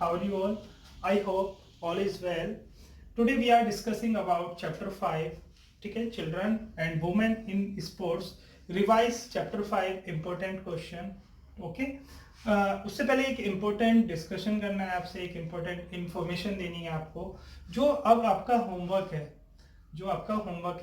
How are you all? I hope all is well. Today we are discussing about chapter 5. ठीक है, children and women in sports. Revise chapter 5 important question. Okay. उससे पहले एक important discussion करना है आपसे, एक इम्पोर्टेंट इंफॉर्मेशन देनी है आपको। जो अब आपका होमवर्क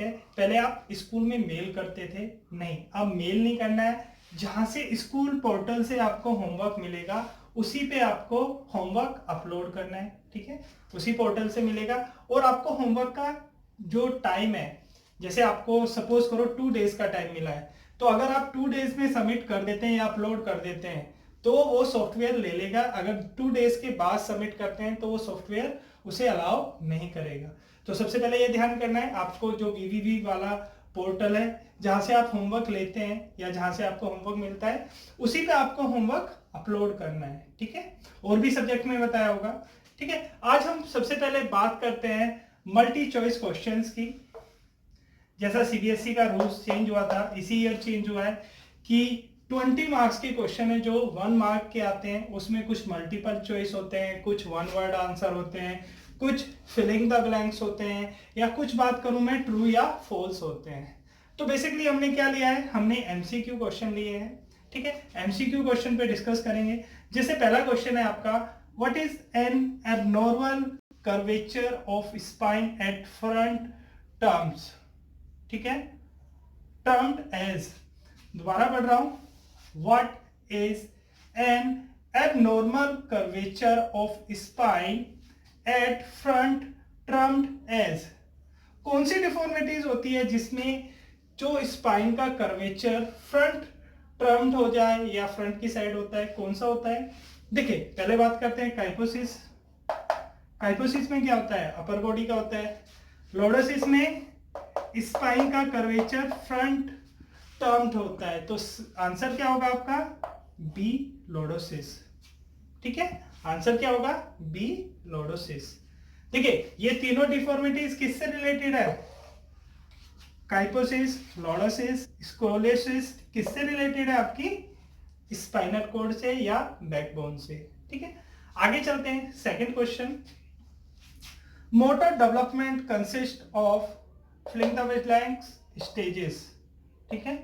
है, पहले आप स्कूल में मेल करते थे, नहीं, अब मेल नहीं करना है। जहां से स्कूल पोर्टल से आपको होमवर्क मिलेगा उसी पे आपको होमवर्क अपलोड करना है। ठीक है, उसी पोर्टल से मिलेगा। और आपको होमवर्क का जो टाइम है, जैसे आपको सपोज करो 2 डेज का टाइम मिला है, तो अगर आप 2 डेज में सबमिट कर देते हैं या अपलोड कर देते हैं तो वो सॉफ्टवेयर ले लेगा। अगर 2 डेज के बाद सबमिट करते हैं तो वो सॉफ्टवेयर उसे अलाउ नहीं करेगा। तो सबसे पहले ये ध्यान करना है आपको, जो वीवीवी वाला पोर्टल है जहां से आप होमवर्क लेते हैं या जहां से आपको होमवर्क मिलता है, उसी पे आपको होमवर्क अपलोड करना है। ठीक है, और भी सब्जेक्ट में बताया होगा। ठीक है, आज हम सबसे पहले बात करते हैं मल्टी चॉइस क्वेश्चंस की। जैसा सीबीएसई का रूल्स चेंज हुआ था, इसी ईयर चेंज हुआ है कि 20 मार्क्स के क्वेश्चन है जो 1 मार्क के आते हैं। उसमें कुछ मल्टीपल चॉइस होते हैं, कुछ 1 वर्ड आंसर होते हैं, कुछ फिलिंग द ब्लैंक्स होते हैं, या कुछ बात करूं मैं ट्रू या फॉल्स होते हैं। तो बेसिकली हमने क्या लिया है, हमने एमसीक्यू क्वेश्चन लिए हैं। ठीक है, एमसीक्यू क्वेश्चन पे डिस्कस करेंगे। जैसे पहला क्वेश्चन है आपका, what is an abnormal curvature of spine at front terms. ठीक है, टर्म्ड एज, दोबारा पढ़ रहा हूं, what is an abnormal curvature of spine at front termed as. कौन सी डिफॉर्मिटीज होती है जिसमें जो स्पाइन का कर्वेचर फ्रंट टर्म्ड हो जाए या फ्रंट की साइड होता है, कौन सा होता है? देखिए, पहले बात करते हैं काइपोसिस। काइपोसिस में क्या होता है, अपर बॉडी का होता है। लॉर्डोसिस में स्पाइन का कर्वेचर फ्रंट टर्म्ड होता है। तो आंसर क्या होगा आपका, बी लॉर्डोसिस। ठीक है, आंसर क्या होगा, बी लॉर्डोसिस। देखिए, ये तीनों डिफॉर्मिटीज किससे रिलेटेड है, काइपोसिस, लॉर्डोसिस, स्कोलेसिस, किससे रिलेटेड है, आपकी स्पाइनल कॉर्ड से या बैकबोन से। ठीक है, आगे चलते हैं। Second question, motor development consist of filling the blanks stages. ठीक है,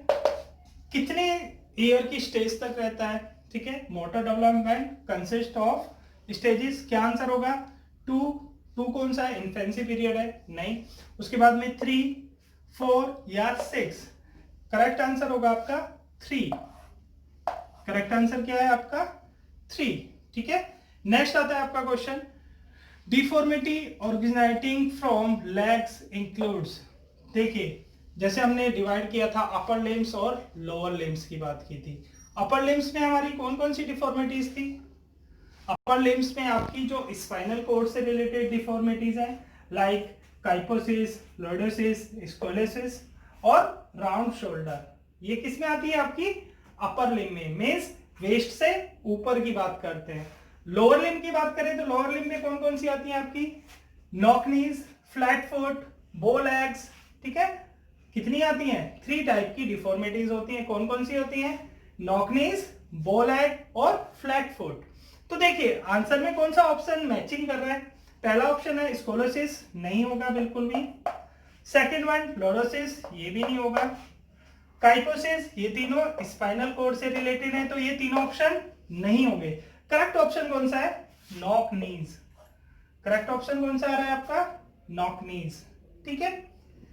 कितने ईयर की स्टेज तक रहता है? ठीक है, motor development consist of stages, क्या आंसर होगा, 2 कौन सा है, इन्फेंसी पीरियड है, नहीं। उसके बाद में 3, 4 या 6। करेक्ट आंसर होगा आपका 3। करेक्ट आंसर क्या है आपका 3। ठीक है, नेक्स्ट आता है आपका question, deformity originating from legs includes. देखिए, जैसे हमने डिवाइड किया था अपर लिम्स और लोअर लिम्स की बात की थी। अपर लिम्स में हमारी कौन कौन सी डिफॉर्मिटीज थी? अपर लिम्स में आपकी जो स्पाइनल कॉर्ड से रिलेटेड डिफॉर्मिटीज हैं, लाइक काइपोसिस, लॉर्डोसिस, स्कोलेसिस और राउंड शोल्डर। ये किस में आती है, आपकी अपर लिम में, मींस वेस्ट से ऊपर की बात करते हैं। लोअर लिम की बात करें तो लोअर लिम में कौन कौन सी आती है आपकी, नॉक नीज, फ्लैट फुट, बो लेग्स। ठीक है, कितनी आती हैं, 3 टाइप की डिफॉर्मिटीज होती हैं। कौन कौन सी होती हैं, नॉक नीज, बो लेग और फ्लैट फुट। तो देखिए, आंसर में कौन सा ऑप्शन मैचिंग कर रहा है? पहला ऑप्शन है स्कोलोसिस, नहीं होगा बिल्कुल भी। सेकंड वन लॉर्डोसिस, ये भी नहीं होगा। काइपोसिस, ये तीनों स्पाइनल कॉर्ड से रिलेटेड हैं, तो ये तीनों ऑप्शन नहीं होंगे। करेक्ट ऑप्शन कौन सा है, नॉक नीज। करेक्ट ऑप्शन कौन सा आ रहा है आपका, नॉक नीज। ठीक है,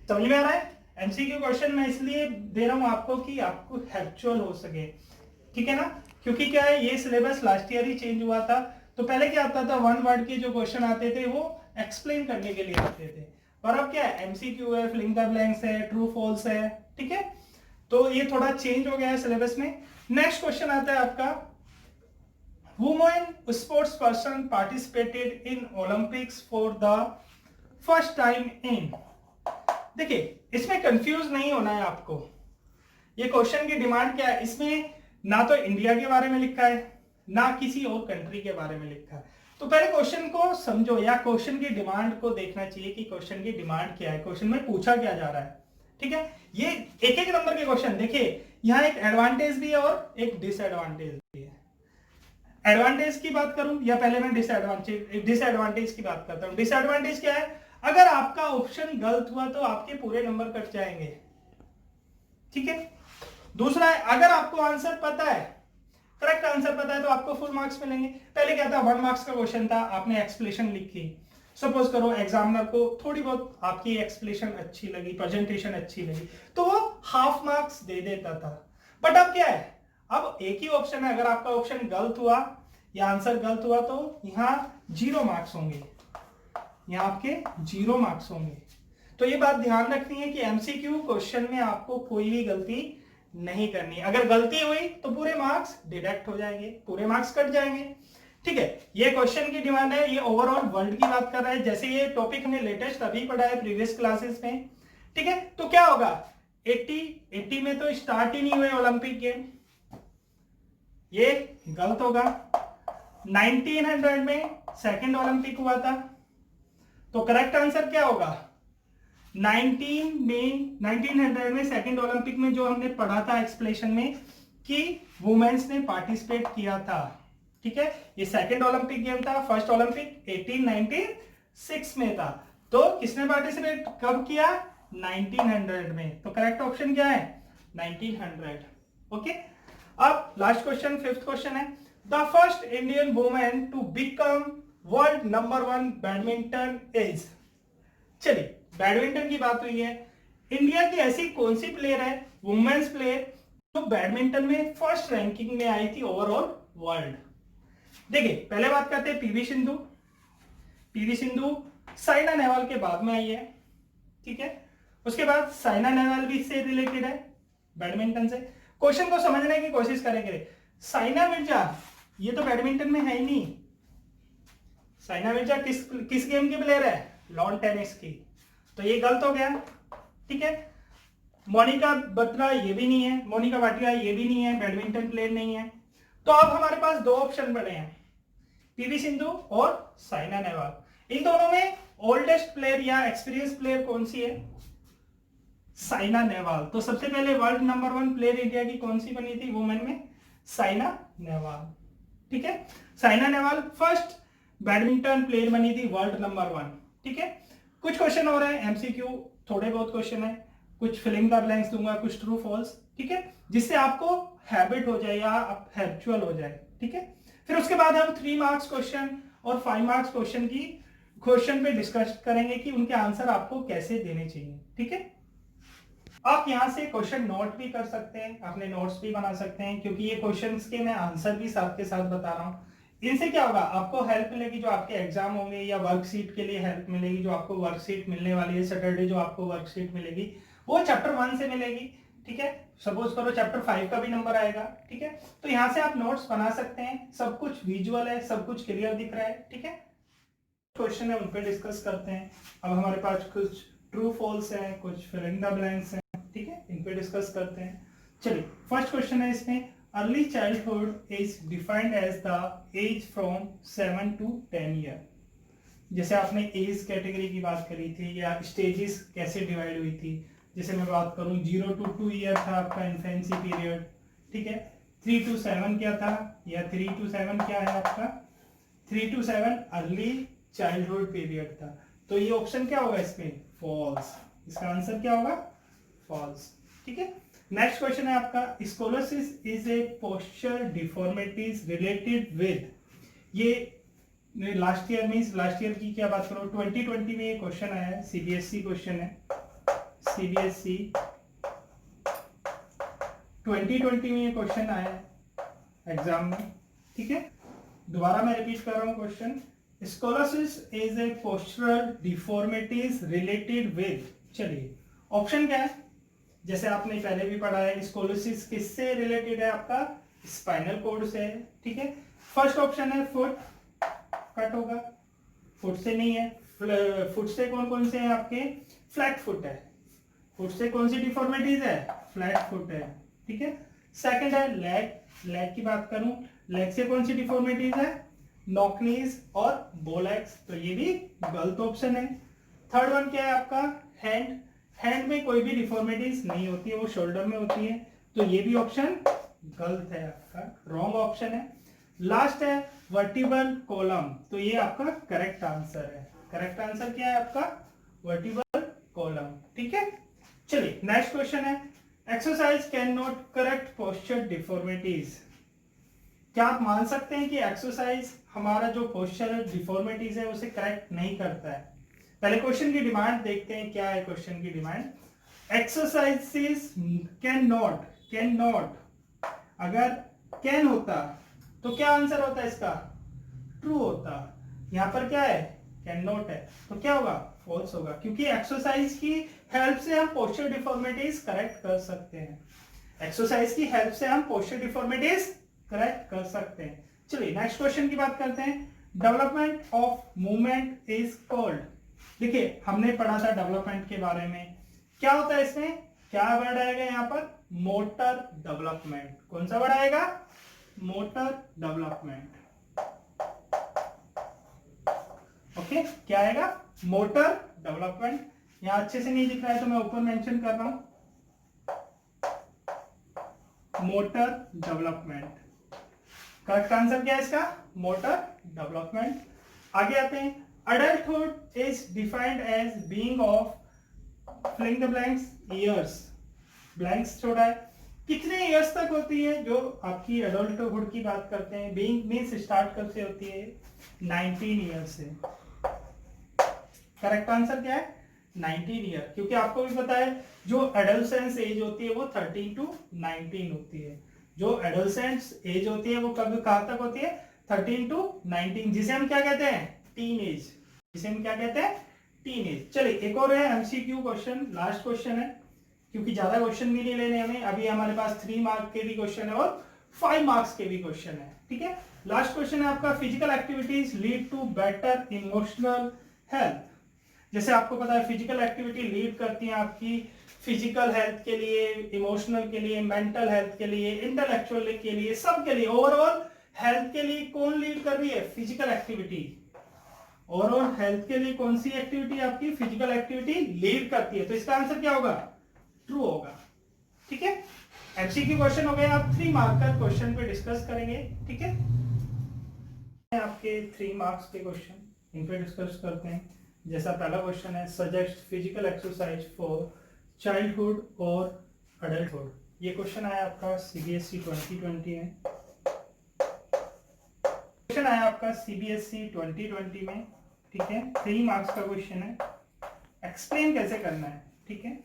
समझ में आ रहा है? एमसीक्यू क्वेश्चन मैं इसलिए दे रहा हूं आपको कि आपको हेल्पफुल हो सके। ठीक है ना, क्योंकि क्या है, ये सिलेबस लास्ट ईयर ही चेंज हुआ था। तो पहले क्या आता था, 1 वर्ड के जो क्वेश्चन आते थे वो एक्सप्लेन करने के लिए आते थे, और अब क्या है, एमसीक्यू है, फिलिंग द ब्लैंक्स है, ट्रू फॉल्स है। ठीक है, तो ये थोड़ा चेंज हो गया है सिलेबस में। नेक्स्ट क्वेश्चन आता है आपका, women sports person participated in Olympics for the first time in. देखिए, इसमें कंफ्यूज नहीं होना है आपको। ये क्वेश्चन की डिमांड क्या है, इसमें ना तो इंडिया के बारे में लिखा है, ना किसी और कंट्री के बारे में लिखा है। तो पहले क्वेश्चन को समझो, या क्वेश्चन की डिमांड को देखना चाहिए कि क्वेश्चन की डिमांड क्या है, क्वेश्चन में पूछा क्या जा रहा है। ठीक है, ये एक एक नंबर के क्वेश्चन। देखिए, यहाँ एक एडवांटेज भी है और एक डिसएडवांटेज भी है। एडवांटेज की बात करूं या पहले मैं डिसएडवांटेज की बात करता हूं। डिसएडवांटेज क्या है, अगर आपका ऑप्शन गलत हुआ तो आपके पूरे नंबर कट जाएंगे, ठीक है। दूसरा है, अगर आपको आंसर पता है, करेक्ट आंसर पता है, तो आपको फुल मार्क्स मिलेंगे। पहले क्या था, 1 मार्क्स का क्वेश्चन था, आपने एक्सप्लेनेशन लिखी, सपोज करो एग्जामिनर को थोड़ी बहुत आपकी एक्सप्लेनेशन अच्छी लगी, प्रेजेंटेशन अच्छी लगी, तो वो हाफ मार्क्स दे देता था। बट अब क्या है, अब एक ही ऑप्शन है, अगर आपका ऑप्शन गलत हुआ या आंसर गलत हुआ तो यहाँ 0 मार्क्स होंगे, यहाँ आपके 0 मार्क्स होंगे। तो ये बात ध्यान रखनी है कि एमसीक्यू क्वेश्चन में आपको कोई भी गलती नहीं करनी। अगर गलती हुई तो पूरे मार्क्स डिडक्ट हो जाएंगे, पूरे मार्क्स कट जाएंगे, ठीक है। ये क्वेश्चन की डिमांड है, ये ओवरऑल वर्ल्ड की बात कर रहा है, जैसे ये टॉपिक हमने लेटेस्ट अभी पढ़ा है प्रीवियस क्लासेस में, ठीक है। तो क्या होगा, 80 में तो स्टार्ट ही नहीं हुए ओलंपिक गेम, ये गलत होगा। 1900 में सेकेंड ओलंपिक हुआ था, तो करेक्ट आंसर क्या होगा, 1900 में सेकेंड ओलंपिक में जो हमने पढ़ा था एक्सप्लेनेशन में कि वुमेन्स ने पार्टिसिपेट किया था, ठीक है। ये सेकेंड ओलंपिक गेम था, फर्स्ट ओलंपिक 1896 में था, तो किसने पार्टिसिपेट कब किया, 1900 में, तो करेक्ट ऑप्शन क्या है 1900, ओके। अब लास्ट क्वेश्चन, फिफ्थ क्वेश्चन है, the first Indian women to become world number 1 badminton इज। चलिए बैडमिंटन की बात हुई है, इंडिया की ऐसी कौन सी प्लेयर है, वुमेन्स प्लेयर, जो बैडमिंटन में फर्स्ट रैंकिंग में आई थी ओवरऑल वर्ल्ड। देखिए पहले बात करते हैं पीवी सिंधु। पीवी सिंधु साइना नेहवाल के बाद में आई है, ठीक है। उसके बाद साइना नेहवाल भी इससे रिलेटेड है बैडमिंटन से। क्वेश्चन को समझने की कोशिश करेंगे, साइना मिर्जा ये तो बैडमिंटन में है ही नहीं, साइना मिर्जा किस गेम की प्लेयर है, लॉन टेनिस की, तो ये गलत हो गया, ठीक है। मोनिका बत्रा ये भी नहीं है, मोनिका भाटिया ये भी नहीं है, बैडमिंटन प्लेयर नहीं है। तो अब हमारे पास 2 ऑप्शन बने हैं, पीवी सिंधु और साइना नेहवाल। इन दोनों में ओल्डेस्ट प्लेयर या एक्सपीरियंस प्लेयर कौन सी है, साइना नेहवाल। तो सबसे पहले वर्ल्ड नंबर 1 प्लेयर इंडिया की कौन सी बनी थी वुमेन में, साइना नेहवाल, ठीक है। Saina Nehwal first badminton player बनी थी वर्ल्ड नंबर 1, ठीक है। कुछ क्वेश्चन हो रहे हैं एमसीक्यू, थोड़े बहुत क्वेश्चन है, कुछ फिलिंग द ब्लैंक्स दूंगा, कुछ ट्रू फॉल्स, ठीक है, जिससे आपको हैबिट हो जाए या आप हैबिचुअल हो जाए, ठीक है। फिर उसके बाद हम 3 मार्क्स क्वेश्चन और 5 मार्क्स क्वेश्चन पे डिस्कस करेंगे कि उनके आंसर आपको कैसे देने चाहिए, ठीक है। आप यहां से क्वेश्चन नोट भी कर सकते हैं, अपने नोट्स भी बना सकते हैं, क्योंकि ये क्वेश्चंस के मैं आंसर भी साथ के साथ बता रहा हूं। इनसे क्या होगा, आपको हेल्प मिलेगी, जो आपके एग्जाम होंगे या वर्कशीट के लिए हेल्प मिलेगी, जो आपको वर्कशीट मिलने वाली है सैटरडे, जो आपको वर्कशीट मिलेगी वो चैप्टर 1 से मिलेगी, ठीक है। सपोज करो चैप्टर 5 का भी नंबर आएगा, ठीक है। तो यहाँ से आप नोट्स बना सकते हैं, सब कुछ विजुअल है, सब कुछ क्लियर दिख रहा है, ठीक है। क्वेश्चन है उन पे डिस्कस करते हैं। अब हमारे पास कुछ ट्रू फॉल्स है, कुछ फिल इन द ब्लैंक्स है, ठीक है, इन पे डिस्कस करते हैं। चलिए फर्स्ट क्वेश्चन है इसमें, early childhood is defined as the age from 7 to 10 year. जैसे आपने एज कैटेगरी की बात करी थी या स्टेजेस कैसे डिवाइड हुई थी, जैसे मैं बात करूं 0 to 2 ईयर था आपका इन्फेंसी पीरियड, ठीक है। 3 to 7 क्या था, या 3 to 7 क्या है आपका, 3 to 7 अर्ली चाइल्डहुड पीरियड था। तो ये ऑप्शन क्या होगा इसमें, फॉल्स, इसका आंसर क्या होगा, फॉल्स, ठीक है। नेक्स्ट क्वेश्चन है आपका, scoliosis is a posture deformities related with. ये last year means last year की क्या बात करो, 2020 में ये क्वेश्चन आया है, सीबीएसई क्वेश्चन है, सीबीएसई 2020 में ये क्वेश्चन आया है एग्जाम में, ठीक है। दोबारा मैं रिपीट कर रहा हूं question, scoliosis is a postural deformities related with. चलिए ऑप्शन क्या है, जैसे आपने पहले भी पढ़ा है, स्कोलोसिस किससे रिलेटेड है आपका, स्पाइनल कॉर्ड से है, ठीक है। फर्स्ट ऑप्शन है फुट, कट होगा, फुट से नहीं है, फुट से कौन कौन से हैं आपके, फ्लैट फुट है, फुट से कौन सी डिफॉर्मिटीज है, फ्लैट फुट है, ठीक है। सेकंड है लेग, लेग की बात करूं, लेग से कौन सी डिफॉर्मिटीज है, नॉकनीज और बोलेक्स, तो ये भी गलत ऑप्शन है। थर्ड वन क्या है आपका, हैंड, हैंड में कोई भी डिफॉर्मिटीज नहीं होती है, वो शोल्डर में होती है, तो ये भी ऑप्शन गलत है आपका, रॉन्ग ऑप्शन है। लास्ट है वर्टिबल कॉलम, तो ये आपका करेक्ट आंसर है। करेक्ट आंसर क्या है आपका? Vertebral column. ठीक है, चलिए नेक्स्ट क्वेश्चन है, exercise can not correct posture deformities. क्या आप मान सकते हैं कि एक्सरसाइज हमारा जो पोस्चर डिफॉर्मिटीज है उसे करेक्ट नहीं करता है? पहले क्वेश्चन की डिमांड देखते हैं, क्या है क्वेश्चन की डिमांड। एक्सरसाइजेस कैन नॉट, अगर कैन होता तो क्या आंसर होता है इसका? ट्रू होता। यहां पर क्या है? कैन नॉट है, तो क्या होगा? फॉल्स होगा, क्योंकि एक्सरसाइज की हेल्प से हम पोस्चर डिफॉर्मिटीज करेक्ट कर सकते हैं। एक्सरसाइज की हेल्प से हम पोस्चर डिफॉर्मिटीज करेक्ट कर सकते हैं। चलिए नेक्स्ट क्वेश्चन की बात करते हैं। Development of movement is called. देखिए हमने पढ़ा था डेवलपमेंट के बारे में, क्या होता है इसमें? क्या वर्ड आएगा यहाँ पर? Motor development. कौन सा वर्ड आएगा? Motor development. ओके, क्या आएगा? Motor development. यहां अच्छे से नहीं दिख रहा है तो मैं ऊपर मेंशन कर रहा हूं, मोटर डेवलपमेंट। करेक्ट आंसर क्या है इसका? Motor development. आगे आते हैं, adulthood is defined as being of filling the blanks years. Blanks छोड़ा है, कितने ईयर्स तक होती है जो आपकी अडल्टहुड की बात करते हैं? बीइंग मींस स्टार्ट कब से होती है? 19 ईयर्स से। करेक्ट आंसर क्या है? 19 ईयर, क्योंकि आपको भी पता है जो एडोलसेंस एज होती है वो 13 टू 19 होती है। जो एडोलसेंस एज होती है वो कब कहां तक होती है? 13 टू 19, जिसे हम क्या कहते हैं? Teen age. जिसे हम क्या कहते हैं? Teen age. चलिए एक और है एमसीक्यू क्वेश्चन, लास्ट क्वेश्चन है, क्योंकि ज्यादा क्वेश्चन भी नहीं लेने हमें। अभी हमारे पास 3 मार्क के भी क्वेश्चन है और 5 मार्क्स के भी क्वेश्चन है। ठीक है, लास्ट क्वेश्चन है आपका, physical activities lead to better emotional health. जैसे आपको पता है फिजिकल एक्टिविटी लीड करती है आपकी फिजिकल हेल्थ के लिए, इमोशनल के लिए, मेंटल हेल्थ के लिए, इंटेलेक्चुअल के लिए, सब के लिए, ओवरऑल हेल्थ के लिए कौन लीड कर रही है? Physical activity. ओवरऑल हेल्थ के लिए कौन सी एक्टिविटी आपकी? फिजिकल एक्टिविटी लीड करती है, तो इसका आंसर क्या होगा? ट्रू होगा। ठीक है, एमसीक्यू क्वेश्चन हो गए। आप 3 मार्क का क्वेश्चन पे डिस्कस करेंगे। ठीक है, आपके 3 मार्क्स के क्वेश्चन इन पे डिस्कस करते हैं। जैसा पहला क्वेश्चन है, suggest physical exercise for childhood और अडल्टहुड। ये क्वेश्चन आया आपका सीबीएसई 2020 में। क्वेश्चन आया आपका सीबीएसई 2020 में। ठीक है, 3 मार्क्स का क्वेश्चन है। एक्सप्लेन कैसे करना है, ठीक है,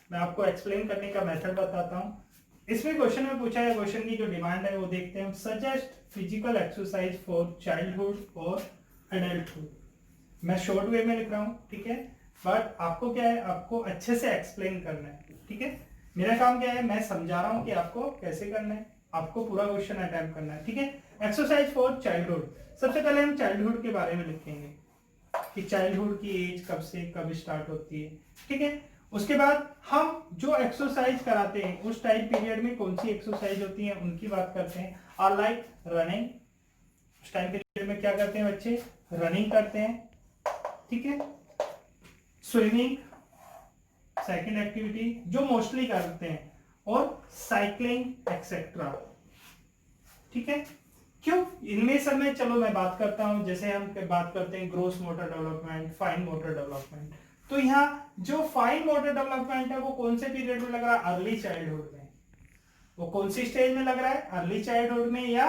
मैं आपको एक्सप्लेन करने का मेथड बताता हूं। इसमें क्वेश्चन में पूछा है, क्वेश्चन की जो डिमांड है वो देखते हैं। Suggest physical exercise for childhood और अडल्टहुड। मैं शॉर्ट वे में लिख रहा हूं, ठीक है, बट आपको क्या है, आपको अच्छे से एक्सप्लेन करना है। ठीक है, मेरा काम क्या है, मैं समझा रहा हूं कि आपको कैसे करना है, आपको पूरा क्वेश्चन अटेम्प्ट करना है। ठीक है, एक्सरसाइज फॉर चाइल्डहुड। सबसे पहले हम चाइल्डहुड के बारे में लिखेंगे कि चाइल्डहुड की एज कब से कब स्टार्ट होती है। ठीक है, उसके बाद हम जो एक्सरसाइज कराते हैं उस टाइम पीरियड में कौन सी एक्सरसाइज होती है उनकी बात करते हैं। और लाइक रनिंग, उस टाइम पीरियड में क्या करते हैं बच्चे? रनिंग करते हैं। ठीक है, स्विमिंग सेकंड एक्टिविटी जो मोस्टली करते हैं, और साइकिलिंग एक्सेट्रा। ठीक है, क्यों इनमें सब में, चलो मैं बात करता हूं। जैसे हम बात करते हैं gross motor development, fine motor development, तो यहाँ जो फाइन मोटर डेवलपमेंट है वो कौन से पीरियड में लग रहा है? अर्ली चाइल्डहुड में। वो कौन सी स्टेज में लग रहा है? अर्ली चाइल्डहुड में या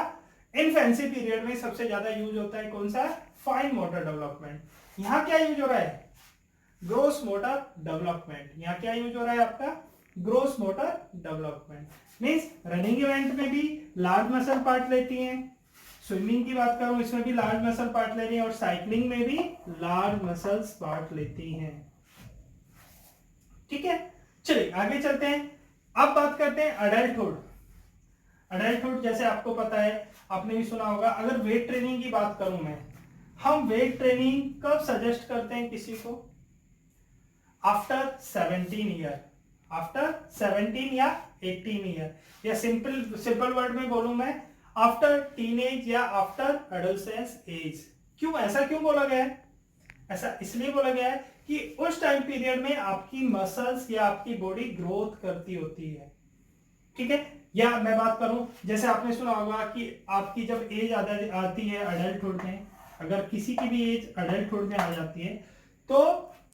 इनफेंसी पीरियड में सबसे ज्यादा यूज होता है कौन सा? Fine motor development. यहाँ क्या यूज हो रहा है? Gross motor development. यहाँ क्या यूज हो रहा है आपका? Gross motor development. Means running event में भी लार्ज मसल पार्ट लेती हैं, स्विमिंग की बात करूं इसमें भी लार्ज मसल पार्ट ले रही है, और साइकिलिंग में भी लार्ज मसल्स पार्ट लेती हैं। ठीक है, चलिए आगे चलते हैं। अब बात करते हैं अडल्टहुड। अडल्टहुड जैसे आपको पता है, आपने भी सुना होगा। अगर वेट ट्रेनिंग की बात करूं मैं, हम वेट ट्रेनिंग कब सजेस्ट करते हैं किसी को? आफ्टर 17 ईयर, आफ्टर 17 या 18 ईयर, या सिंपल वर्ड में बोलूं मैं, आफ्टर टीनेज या आफ्टर एडोलसेंस एज। क्यों, ऐसा क्यों बोला गया है? ऐसा इसलिए बोला गया है कि उस टाइम पीरियड में आपकी मसल्स या आपकी बॉडी ग्रोथ करती होती है। ठीक है, या मैं बात करूं, जैसे आपने सुना होगा कि आपकी जब एज आती है अडल्टहुड में, अगर किसी की भी एज अडल्टहुड में आ जाती है तो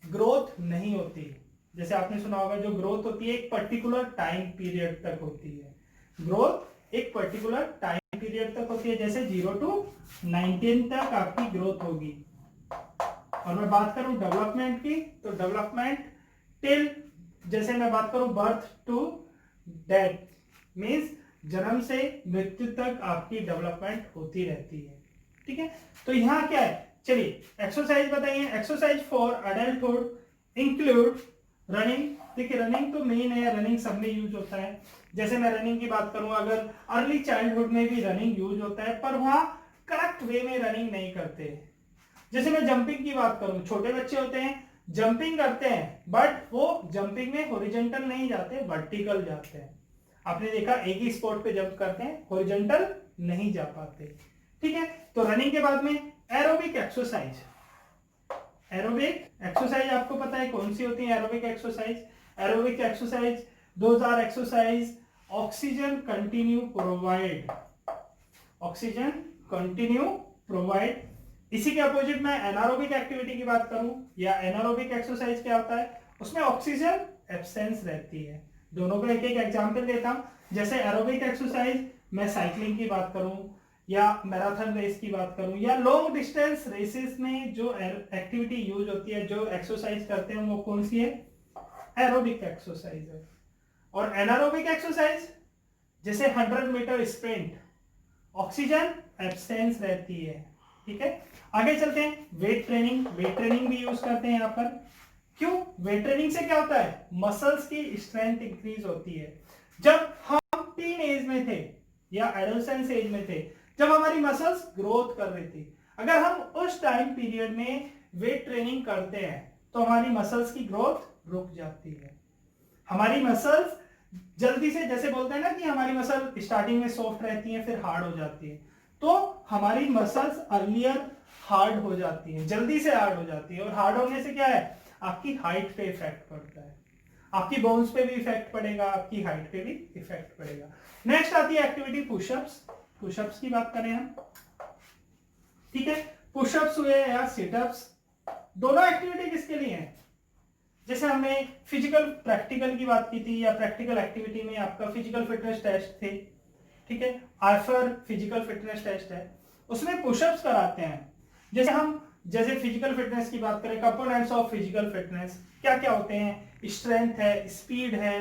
ग्रोथ नहीं होती। जैसे आपने सुना होगा जो ग्रोथ होती है एक पर्टिकुलर टाइम पीरियड तक होती है, ग्रोथ एक पर्टिकुलर टाइम पीरियड तक होती है, जैसे 0 to 19 तक आपकी ग्रोथ होगी। और मैं बात करूं डेवलपमेंट की, तो डेवलपमेंट टिल, जैसे मैं बात करूं बर्थ टू डेथ, मींस जन्म से मृत्यु तक आपकी डेवलपमेंट होती रहती है। ठीक है, तो यहां क्या है, चलिए एक्सरसाइज बताइए। Exercise for adulthood include running. देखिए रनिंग तो मेन है, रनिंग सब में यूज होता है। जैसे मैं रनिंग की बात करूं, अगर अर्ली चाइल्डहुड में भी रनिंग यूज होता है, पर वहां करेक्ट वे में रनिंग नहीं करते। जैसे मैं जंपिंग की बात करूं, छोटे बच्चे होते हैं जंपिंग करते हैं, बट वो जंपिंग में हॉरिजॉन्टल नहीं जाते, वर्टिकल जाते हैं। आपने देखा एक ही स्पॉट पे जंप करते हैं, हॉरिजॉन्टल नहीं जा पाते। ठीक है, तो रनिंग के बाद में एरोबिक एक्सरसाइज। एरोबिक एक्सरसाइज आपको पता है कौन सी होती है aerobic exercise? Aerobic exercise those are exercise oxygen continue provide, oxygen continue provide. इसी के अपोजिट में एनारोबिक एक्टिविटी की बात करूं या एनारोबिक एक्सरसाइज क्या होता है, उसमें ऑक्सीजन एब्सेंस रहती है। दोनों का एक एक एग्जांपल देता हूं। जैसे एरोबिक एक्सरसाइज मैं साइकिलिंग की बात करूं या मैराथन रेस की बात करूं या लॉन्ग डिस्टेंस रेसेस में जो एक्टिविटी यूज होती है, जो एक्सरसाइज करते हैं, वो कौन सी है? एरोबिक एक्सरसाइज है। और एनारोबिक एक्सरसाइज जैसे 100 मीटर स्प्रिंट, ऑक्सीजन एब्सेंस रहती है। ठीक है, आगे चलते हैं। वेट ट्रेनिंग, वेट ट्रेनिंग भी यूज करते हैं यहाँ पर। क्यों? वेट ट्रेनिंग से क्या होता है? मसल्स की स्ट्रेंथ इंक्रीज होती है। जब हम टीन एज में थे या एडोलेसेंस एज में थे, जब हमारी मसल्स ग्रोथ कर रही थी, अगर हम उस टाइम पीरियड में वेट ट्रेनिंग करते हैं तो हमारी मसल्स की ग्रोथ रुक जाती है। हमारी मसल्स जल्दी से, जैसे बोलते हैं ना कि हमारी मसल स्टार्टिंग में सॉफ्ट रहती है फिर हार्ड हो जाती है, तो हमारी मसल्स अर्लियर हार्ड हो जाती है, जल्दी से हार्ड हो जाती है। और हार्ड होने से क्या है? आपकी हाइट पे इफेक्ट पड़ता है, आपकी बोन्स पे भी इफेक्ट पड़ेगा, आपकी हाइट पे भी इफेक्ट पड़ेगा। नेक्स्ट आती है एक्टिविटी पुशअप्स। पुशअप्स की बात करें हम, ठीक है, पुशअप्स हुए या सिटअप्स, दोनों एक्टिविटी किसके लिए है? जैसे हमने फिजिकल प्रैक्टिकल की बात की थी, या प्रैक्टिकल एक्टिविटी में आपका फिजिकल फिटनेस टेस्ट थे, ठीक है, आफर फिजिकल फिटनेस टेस्ट है, उसमें पुशअप्स कराते हैं। जैसे फिजिकल फिटनेस की बात करें, कंपोनेंट्स ऑफ फिजिकल फिटनेस क्या क्या होते हैं? स्ट्रेंथ है, स्पीड है,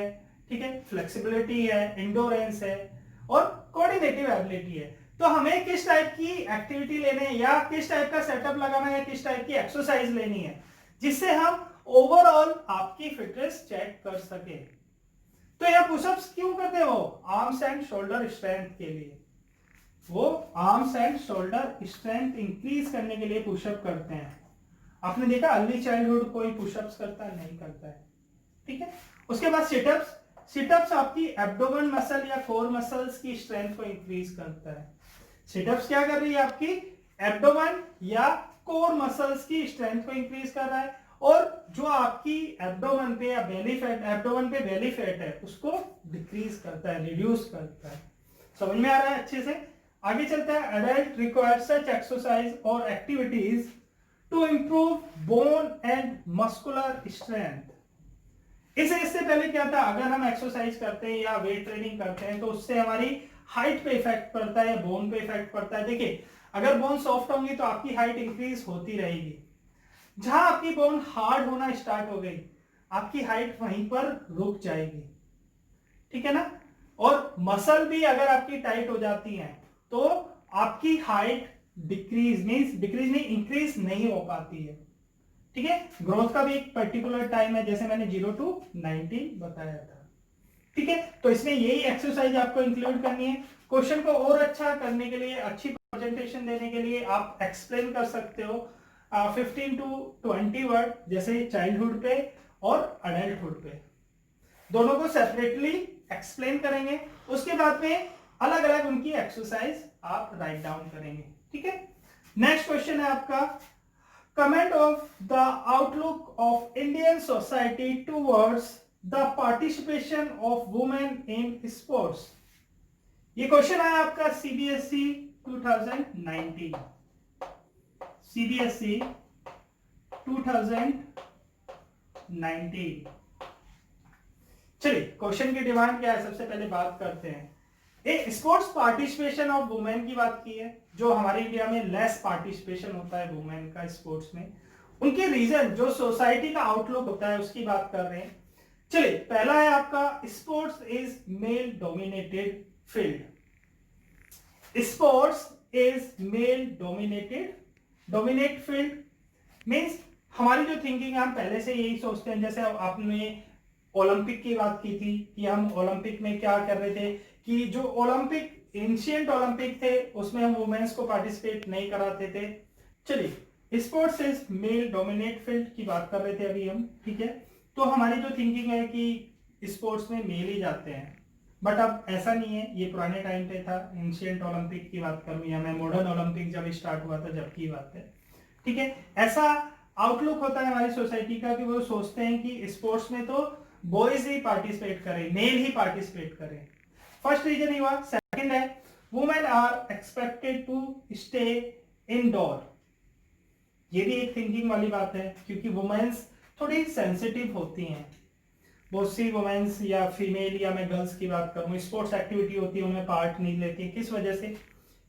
ठीक है, फ्लेक्सिबिलिटी है, इंडोरेंस है और कोऑर्डिनेटिव एबिलिटी है। तो हमें किस टाइप की एक्टिविटी लेने हैं या किस टाइप का सेटअप लगाना है, किस टाइप की एक्सरसाइज लेनी है, जिससे हम ओवरऑल आपकी फिटनेस चेक कर सके। तो यह पुशअप्स क्यों करते हैं? वो आर्म्स एंड शोल्डर स्ट्रेंथ के लिए, वो arms and shoulder strength increase करने के लिए पुशअप करते हैं। आपने देखा अर्ली चाइल्डहुड कोई पुशअप्स करता नहीं करता है, ठीक है। उसके बाद सिटअप्स, सिटअप्स आपकी एब्डोमेन मसल या कोर मसल्स की स्ट्रेंथ को इंक्रीज करता है। सिटअप्स क्या कर रही है? आपकी एब्डोमेन या कोर मसल्स की स्ट्रेंथ को इंक्रीज कर रहा है, और जो आपकी एब्डोमेन पे या बेली फैट, एब्डोमेन पे बेली फैट है, उसको डिक्रीज करता है, रिड्यूस करता है। समझ में आ रहा है अच्छे से? आगे चलता है। एडल्ट रिक्वायर सच एक्सरसाइज और activities to improve bone and muscular strength. इससे पहले क्या था? अगर हम एक्सरसाइज करते हैं या वेट ट्रेनिंग करते हैं तो उससे हमारी हाइट पे इफेक्ट पड़ता है, बोन पे इफेक्ट पड़ता है। देखिए अगर बोन सॉफ्ट होंगी तो आपकी हाइट इंक्रीज होती रहेगी। जहां आपकी बोन हार्ड होना स्टार्ट हो गई, आपकी हाइट वहीं पर रुक जाएगी, ठीक है ना। और मसल भी अगर आपकी टाइट हो जाती है तो आपकी हाइट डिक्रीज नहीं, इंक्रीज नहीं हो पाती है, ठीक है। ग्रोथ का भी एक पर्टिकुलर टाइम है, जैसे मैंने 0 to 19 बताया था, ठीक है। तो इसमें यही एक्सरसाइज आपको इंक्लूड करनी है। क्वेश्चन को और अच्छा करने के लिए, अच्छी प्रेजेंटेशन देने के लिए आप एक्सप्लेन कर सकते हो 15 to 20 वर्ड, जैसे चाइल्डहुड पे और अडल्टहुड पे, दोनों को सेपरेटली एक्सप्लेन करेंगे। उसके बाद में अलग अलग उनकी एक्सरसाइज आप राइट डाउन करेंगे, ठीक है। नेक्स्ट क्वेश्चन है आपका, comment of the outlook of Indian society towards the participation of women in sports. ये क्वेश्चन आया आपका सीबीएसई 2019, सीबीएसई 2019। चलिए क्वेश्चन की डिमांड क्या है, सबसे पहले बात करते हैं। एक स्पोर्ट्स पार्टिसिपेशन ऑफ वुमेन की बात की है, जो हमारे इंडिया में लेस पार्टिसिपेशन होता है वुमेन का स्पोर्ट्स में, उनके रीजन, जो सोसाइटी का आउटलुक होता है उसकी बात कर रहे हैं। चलिए पहला है आपका sports is male dominated field. Sports is male dominate field means हमारी जो थिंकिंग है, हम पहले से यही सोचते हैं। जैसे आपने ओलंपिक की बात की थी कि हम ओलंपिक में क्या कर रहे थे कि जो ओलंपिक एंशिएंट ओलंपिक थे उसमें हम वुमेन्स को पार्टिसिपेट नहीं कराते थे। चलिए sports is male dominate field की बात कर रहे थे अभी हम, ठीक है। तो हमारी जो थिंकिंग है कि स्पोर्ट्स में मेल ही जाते हैं, बट अब ऐसा नहीं है। ये पुराने टाइम पे था, एंशिएंट ओलंपिक की बात करूं या मैं मॉडर्न ओलंपिक जब स्टार्ट हुआ था जब की बात है, ठीक है। ऐसा आउटलुक होता है हमारी सोसाइटी का कि वो सोचते हैं कि स्पोर्ट्स में तो बॉयज ही पार्टिसिपेट करें, मेल ही पार्टिसिपेट करें। फर्स्ट रीजन ही हुआ। सेकंड है women are expected to stay indoor. ये भी एक थिंकिंग वाली बात है, क्योंकि वुमेन्स थोड़ी सेंसिटिव होती हैं। बहुत सी वुमेन्स या फीमेल या मैं गर्ल्स की बात करूं, स्पोर्ट्स एक्टिविटी होती है उनमें पार्ट नहीं लेती है। किस वजह से?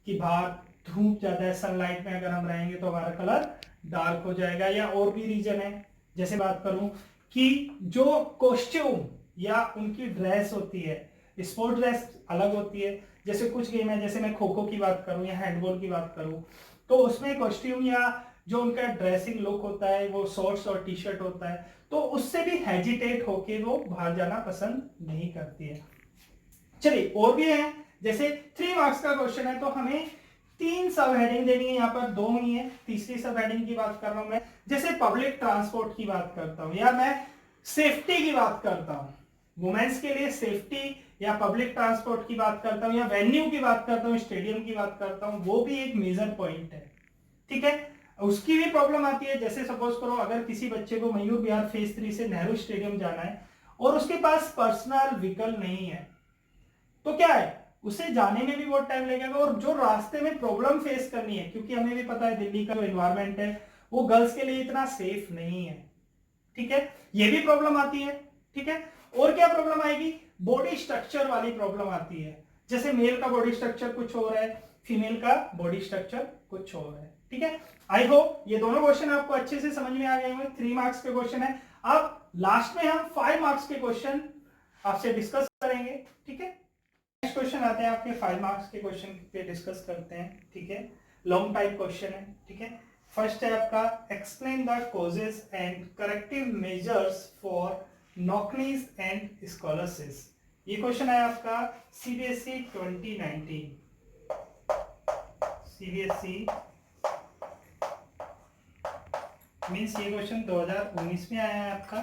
कि बाहर धूप ज्यादा है, सनलाइट में अगर हम रहेंगे तो हमारा कलर डार्क हो जाएगा, या और भी रीजन है। जैसे बात करूं कि जो कॉस्ट्यूम या उनकी ड्रेस होती है, स्पोर्ट ड्रेस अलग होती है। जैसे कुछ गेम है, जैसे मैं खो खो की बात करूं या हैंडबॉल की बात करूं, तो उसमें कॉस्ट्यूम या जो उनका ड्रेसिंग लुक होता है वो शॉर्ट्स और टी शर्ट होता है, तो उससे भी हेजिटेट होके वो बाहर जाना पसंद नहीं करती है। चलिए और भी है, जैसे 3 मार्क्स का क्वेश्चन है तो हमें 3 सब हेडिंग देनी है, यहाँ पर 2 ही है, तीसरी सब हेडिंग की बात कर रहा हूं मैं। जैसे पब्लिक ट्रांसपोर्ट की बात करता हूं या मैं सेफ्टी की बात करता हूं, वुमेन्स के लिए सेफ्टी या पब्लिक ट्रांसपोर्ट की बात करता हूं, या वेन्यू की बात करता हूं, स्टेडियम की बात करता हूं, वो भी एक मेजर पॉइंट है, ठीक है। उसकी भी प्रॉब्लम आती है। जैसे सपोज करो अगर किसी बच्चे को मयूर विहार फेज 3 से नेहरू स्टेडियम जाना है और उसके पास पर्सनल व्हीकल नहीं है, तो क्या है, उसे जाने में भी बहुत टाइम लगेगा और जो रास्ते में प्रॉब्लम फेस करनी है, क्योंकि हमें भी पता है दिल्ली का जो एनवायरमेंट है वो गर्ल्स के लिए इतना सेफ नहीं है, ठीक है। ये भी प्रॉब्लम आती है, ठीक है। और क्या प्रॉब्लम आएगी? बॉडी स्ट्रक्चर वाली प्रॉब्लम आती है। जैसे मेल का बॉडी स्ट्रक्चर कुछ और है, फीमेल का बॉडी स्ट्रक्चर कुछ और है, ठीक है। आई होप ये दोनों क्वेश्चन आपको अच्छे से समझ में आ गए होंगे। 3 मार्क्स के क्वेश्चन है। अब लास्ट में हम 5 मार्क्स के क्वेश्चन आपसे डिस्कस करेंगे, ठीक है। नेक्स्ट क्वेश्चन आते हैं आपके 5 मार्क्स के क्वेश्चन पे डिस्कस करते हैं, ठीक है। लॉन्ग टाइप क्वेश्चन है, ठीक है। फर्स्ट है आपका explain the causes and corrective measures for knock knees and scholarships. ये क्वेश्चन है आपका सीबीएसई 2019, सीबीएसई मीन्स ये क्वेश्चन 2019 में आया है आपका।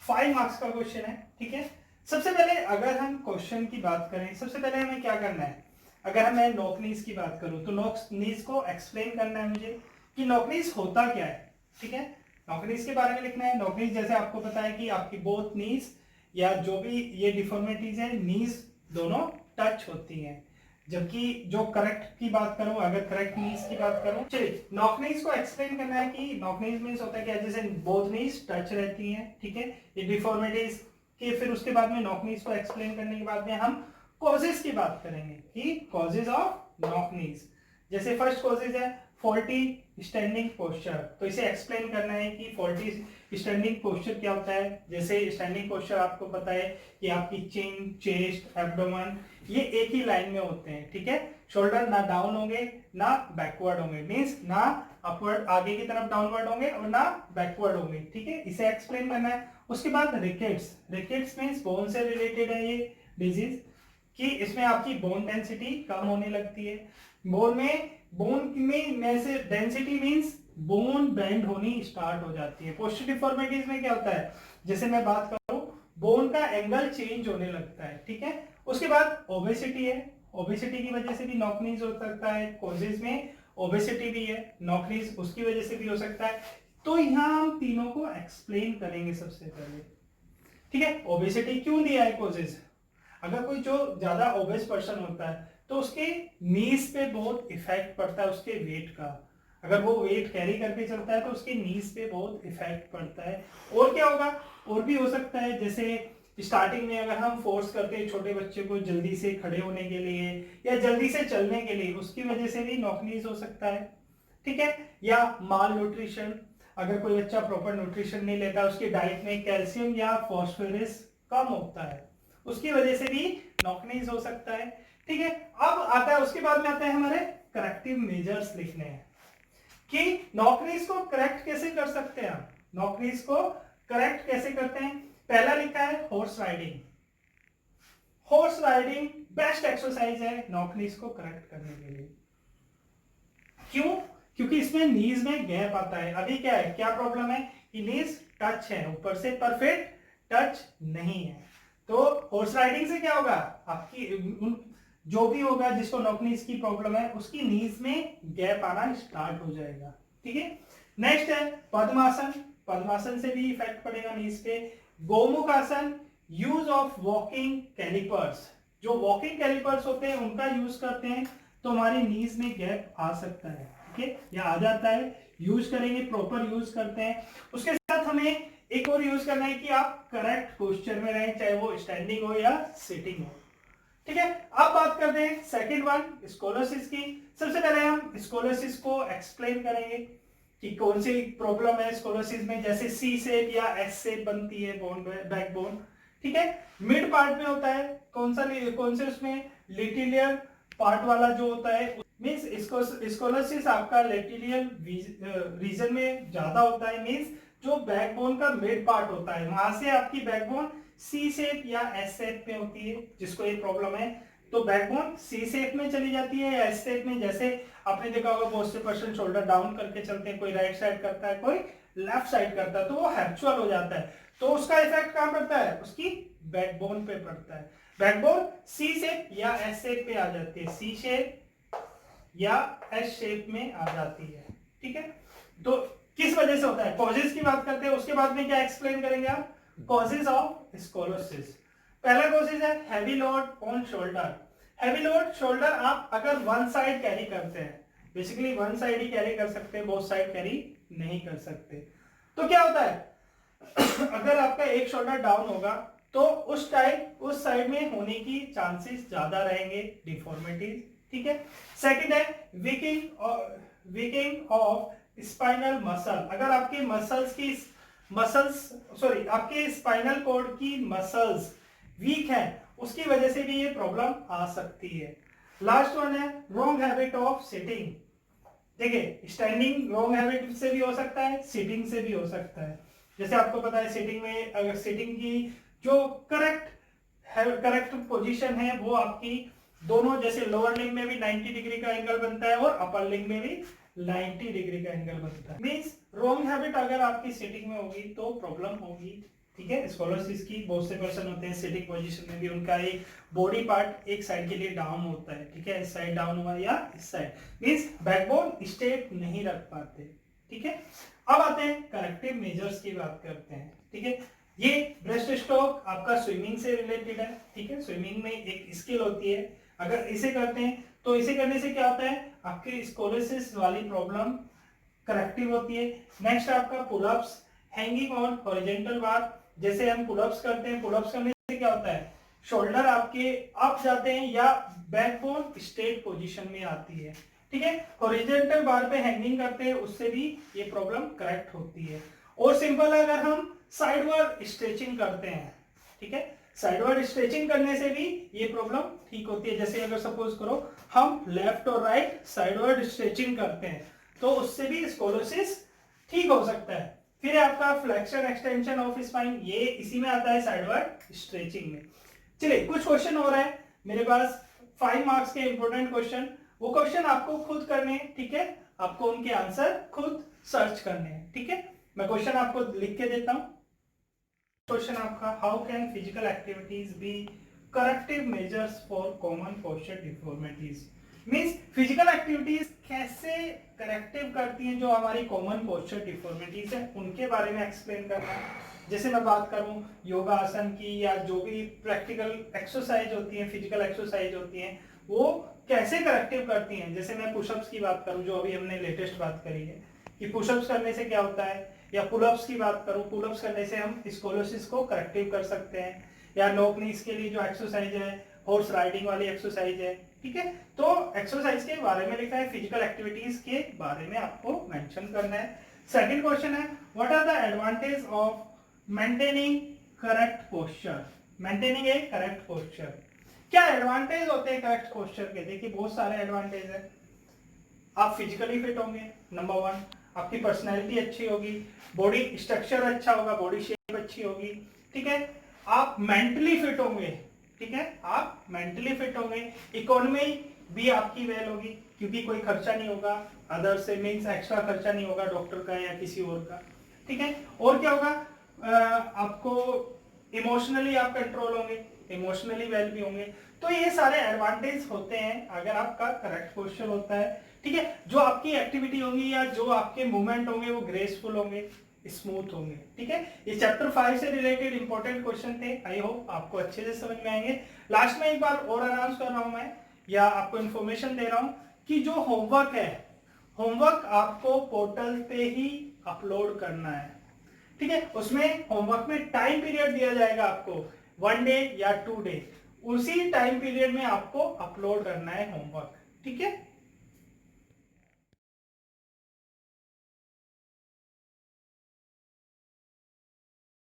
5 मार्क्स का क्वेश्चन है, ठीक है। सबसे पहले अगर हम क्वेश्चन की बात करें, सबसे पहले हमें क्या करना है, अगर मैं नॉकनीज की बात करूं तो नॉकनीज को एक्सप्लेन करना है मुझे कि नॉकनीज होता क्या है, ठीक है। नॉकनीज के बारे में लिखना है। नॉकनीज जैसे आपको पता है कि आपकी बोथ नीज या जो भी ये डिफॉर्मिटीज है, नीज दोनों टच होती हैं। जबकि जो करेक्ट की बात करूं, अगर करेक्ट नीज की बात करूं, चलिए नॉकनीज को एक्सप्लेन करना है कि नॉकनीज मींस होता है क्या, जैसे बोथ नीज टच रहती हैं, ठीक है। ये डिफॉर्मिटीज के फिर उसके बाद में नॉकनीज को एक्सप्लेन करने के बाद में हम कॉजेस की बात करेंगे कि कॉजेस ऑफ नॉकनीज। जैसे फर्स्ट कॉजेज है फॉल्टी स्टैंडिंग पोस्चर, तो इसे एक्सप्लेन करना है कि फॉल्टी स्टैंडिंग पोस्चर क्या होता है। जैसे स्टैंडिंग पोस्चर आपको पता है कि आपकी चिन, चेस्ट, एब्डोमेन ये एक ही लाइन में होते हैं, ठीक है। शोल्डर ना डाउन होंगे ना बैकवर्ड होंगे, मींस ना अपवर्ड आगे की तरफ डाउनवर्ड होंगे और ना बैकवर्ड होंगे, ठीक है। इसे एक्सप्लेन करना है। उसके बाद रिकेट्स, रिकेट्स मींस बोन से रिलेटेड है ये डिजीज, कि इसमें आपकी बोन डेंसिटी कम होने लगती है। बोन में से डेंसिटी मींस बोन बेंड होनी स्टार्ट हो जाती है। पोस्चर डिफॉर्मिटीज में क्या होता है, जैसे मैं बात करूं बोन का एंगल चेंज होने लगता है, ठीक है। उसके बाद ओबेसिटी है, ओबेसिटी की वजह से भी नॉकनीज हो सकता है। कॉजेज में ओबेसिटी भी है, नॉकनीज उसकी वजह से भी हो सकता है। तो यहां हम तीनों को एक्सप्लेन करेंगे सबसे पहले, ठीक है। ओबेसिटी क्यों दिया है कॉजेज, अगर कोई जो ज्यादा ओबेस पर्सन होता है तो उसके नीज पे बहुत इफेक्ट पड़ता है उसके वेट का। अगर वो वेट कैरी करके चलता है तो उसके नीज पे बहुत इफेक्ट पड़ता है। और क्या होगा, और भी हो सकता है, जैसे स्टार्टिंग में अगर हम फोर्स करते हैं छोटे बच्चे को जल्दी से खड़े होने के लिए या जल्दी से चलने के लिए, उसकी वजह से भी नॉकनीज हो सकता है, ठीक है। या माल न्यूट्रिशन, अगर कोई बच्चा प्रॉपर न्यूट्रिशन नहीं लेता, उसकी डाइट में कैल्शियम या फॉस्फोरस कम होता है, उसकी वजह से भी नॉकनीज हो सकता है, ठीक है। अब आता है, उसके बाद में आता है हमारे करेक्टिव मेजर्स लिखने हैं कि नॉकनीज को करेक्ट कैसे कर सकते हैं हम, नॉकनीज को करेक्ट कैसे करते हैं। पहला लिखा है horse riding. Horse riding best exercise है नॉकनीज को करेक्ट करने के लिए। क्यों? क्योंकि इसमें नीज में गैप आता है। अभी क्या है, क्या प्रॉब्लम है कि नीज टच है, ऊपर से परफेक्ट टच नहीं है। तो हॉर्स राइडिंग से क्या होगा, आपकी जो भी होगा जिसको नॉकनीज की प्रॉब्लम है उसकी नीज में गैप आना स्टार्ट हो जाएगा, ठीक है। नेक्स्ट है पद्मासन। पद्मासन से भी इफेक्ट पड़ेगा नीज पे। गोमुख आसन, यूज ऑफ वॉकिंग कैलिपर्स, जो वॉकिंग कैलिपर्स होते हैं उनका यूज करते हैं तो हमारी नीज में गैप आ सकता है, ठीक है, या आ जाता है। यूज करेंगे, प्रॉपर यूज करते हैं। उसके साथ हमें एक और यूज करना है कि आप करेक्ट पोस्चर में रहें, चाहे वो स्टैंडिंग हो या सिटिंग हो, ठीक है। अब बात करते हैं सेकंड वन, स्कोलोसिस की। सबसे पहले हम स्कोलोसिस को एक्सप्लेन करेंगे कि कौन सी प्रॉब्लम है स्कोलोसिस में, जैसे सी शेप या एस शेप बनती है बोन, बैकबोन, ठीक है। मिड पार्ट में होता है, कौन से उसमें लिटिलियर पार्ट वाला जो होता है, मींस स्कोलोसिस आपका लेटिलियल रीजन में ज्यादा होता है, मींस जो बैकबोन का मिड पार्ट होता है वहां से आपकी बैकबोन सी शेप या एस शेप में होती है। जिसको ये प्रॉब्लम है तो बैकबोन सी शेप में चली जाती है या एस शेप में। जैसे आपने देखा होगा बहुत से पर्सन शोल्डर डाउन करके चलते हैं, कोई राइट साइड करता है, कोई लेफ्ट साइड करता है, तो वो हैप्चुअल हो जाता है। तो उसका इफेक्ट कहां पड़ता है, उसकी बैकबोन पे पड़ता है। बैकबोन सी शेप या एस शेप पे आ जाती है, सी शेप या एस शेप में आ जाती है, ठीक है। तो किस वजह से होता है, कॉजेस की बात करते हैं, उसके बाद में क्या एक्सप्लेन करेंगे आप, कॉजेज ऑफ स्कोलोसिस। पहला कॉजेज है heavy load on shoulder. Heavy load shoulder आप अगर वन साइड कैरी करते हैं, बेसिकली वन साइड ही कैरी कर सकते हैं, बोथ साइड कैरी नहीं कर सकते, तो क्या होता है अगर आपका एक शोल्डर डाउन होगा तो उस टाइम उस साइड में होने की चांसेस ज्यादा रहेंगे डिफॉर्मिटीज, ठीक है। सेकंड है वीकिंग ऑफ स्पाइनल मसल। अगर आपके आपके स्पाइनल कॉर्ड की मसल्स वीक है, उसकी वजह से भी ये प्रॉब्लम आ सकती है। लास्ट वन है रॉन्ग हैबिट ऑफ सिटिंग। देखिए स्टैंडिंग रॉन्ग हैबिट से भी हो सकता है, सिटिंग से भी हो सकता है। जैसे आपको पता है सिटिंग में, अगर सिटिंग की जो करेक्ट पोजीशन है वो आपकी दोनों, जैसे लोअर लिंग में भी 90 डिग्री का एंगल बनता है और अपर लिंग में भी 90 डिग्री का एंगल बनता है। मींस रॉन्ग हैबिट अगर आपकी सिटिंग में होगी तो प्रॉब्लम होगी, ठीक है। स्कोलोसिस की बहुत से पर्सन होते हैं सिटिंग पोजीशन में भी उनका एक बॉडी पार्ट एक साइड के लिए डाउन होता है, ठीक है, इस साइड डाउन हुआ या इस साइड, मींस बैकबोन स्ट्रेट नहीं रख पाते, ठीक है। अब आते हैं करेक्टिव मेजर्स की बात करते हैं, ठीक है। ये ब्रेस्ट स्ट्रोक आपका स्विमिंग से रिलेटेड है, ठीक है। स्विमिंग में एक स्किल होती है, अगर इसे करते हैं तो इसे करने से क्या होता है, आपकी स्कोलोसिस वाली प्रॉब्लम करेक्टिव होती है। नेक्स्ट आपका पुलअप्स, हैंगिंग ऑन हॉरिजॉन्टल बार। जैसे हम पुलअप्स करते हैं, पुलअप्स करने से क्या होता है, शोल्डर आपके अप जाते हैं या बैकबोन स्ट्रेट पोजीशन में आती है, ठीक है। हॉरिजॉन्टल बार पे हैंगिंग करते हैं, उससे भी ये प्रॉब्लम करेक्ट होती है। और सिंपल है, अगर हम साइडवर्ड स्ट्रेचिंग करते हैं, ठीक है, साइडवर्ड स्ट्रेचिंग करने से भी ये प्रॉब्लम ठीक होती है। जैसे अगर सपोज करो हम लेफ्ट और राइट साइडवर्ड स्ट्रेचिंग करते हैं तो उससे भी स्कोलोसिस ठीक हो सकता है। फिर आपका फ्लेक्शन एक्सटेंशन ऑफ स्पाइन, ये इसी में आता है साइडवर्ड स्ट्रेचिंग में। चलिए कुछ क्वेश्चन हो रहा है मेरे पास, 5 मार्क्स के इंपॉर्टेंट क्वेश्चन, वो क्वेश्चन आपको खुद करने हैं, ठीक है, आपको उनके आंसर खुद सर्च करने हैं, ठीक है। मैं क्वेश्चन आपको लिख के देता हूं। क्वेश्चन आपका, how can physical activities be corrective measures for common posture deformities. Means physical activities कैसे करेक्टिव करती हैं जो हमारी कॉमन पोस्चर डिफॉर्मिटीज है, उनके बारे में एक्सप्लेन करना है। जैसे मैं बात करूं योगा आसन की या जो भी प्रैक्टिकल एक्सरसाइज होती है, फिजिकल एक्सरसाइज होती हैं, वो कैसे करेक्टिव करती हैं। जैसे मैं पुशअप्स की बात करूं, जो अभी हमने लेटेस्ट बात करी है कि पुशअप्स करने से क्या होता है, या पुलअप्स की बात करूं, पुलअप्स करने से हम स्कोलोसिस को करेक्टिव कर सकते हैं, या नोक नीज के लिए जो एक्सरसाइज है, हॉर्स राइडिंग वाली एक्सरसाइज है, ठीक है। तो एक्सरसाइज के बारे में लिखा है, फिजिकल एक्टिविटीज के बारे में आपको मेंशन करना है। सेकंड क्वेश्चन है, what are the advantage of maintaining correct posture, maintaining a correct posture. क्या एडवांटेज होते हैं करेक्ट पोस्चर के? देखिए बहुत सारे एडवांटेज है। आप फिजिकली फिट होंगे, नंबर 1, आपकी पर्सनैलिटी अच्छी होगी, बॉडी स्ट्रक्चर अच्छा होगा, बॉडी शेप अच्छी होगी, ठीक है। आप मेंटली फिट होंगे, ठीक है, आप मेंटली फिट होंगे, इकोनॉमी भी आपकी वेल होगी, क्योंकि कोई खर्चा नहीं होगा अदर से, मीन्स एक्स्ट्रा खर्चा नहीं होगा डॉक्टर का या किसी और का, ठीक है। और क्या होगा, आपको इमोशनली आप कंट्रोल होंगे, इमोशनली वेल भी होंगे। तो ये सारे एडवांटेज होते हैं अगर आपका करेक्ट पोस्चर होता है, ठीक है। जो आपकी एक्टिविटी होगी या जो आपके मूवमेंट होंगे वो ग्रेसफुल होंगे, स्मूथ होंगे, ठीक है। ये चैप्टर 5 से रिलेटेड इंपॉर्टेंट क्वेश्चन थे, आई होप आपको अच्छे से समझ में आएंगे। लास्ट में एक बार और अनाउंस कर रहा हूं मैं, या आपको इन्फॉर्मेशन दे रहा हूं कि जो होमवर्क है, होमवर्क आपको पोर्टल पे ही अपलोड करना है, ठीक है। उसमें होमवर्क में टाइम पीरियड दिया जाएगा आपको, 1 डे या 2 डे, उसी टाइम पीरियड में आपको अपलोड करना है होमवर्क, ठीक है।